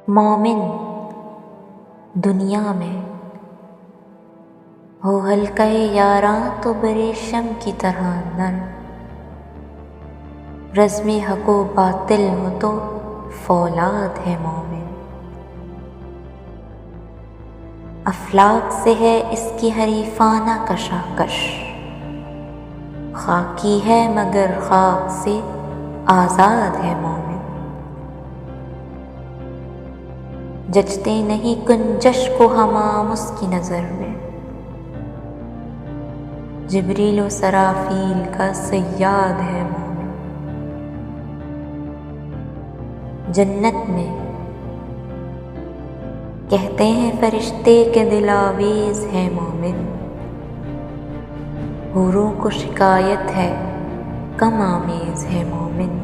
मोमिन दुनिया में हो हल्के यारां तो बरेशम की तरह नर, रज़्मे हको बातिल हो तो फौलाद है मोमिन। अफलाक से है इसकी हरीफाना कशाकश, खाकी है मगर खाक से आज़ाद है मोमिन। जचते नहीं कुंजश को हमाम उसकी नज़र में, जिब्रील व सराफील का सय्याद है मोमिन। जन्नत में कहते हैं फरिश्ते के दिलावेज है मोमिन, हूरों को शिकायत है कम आमेज है मोमिन।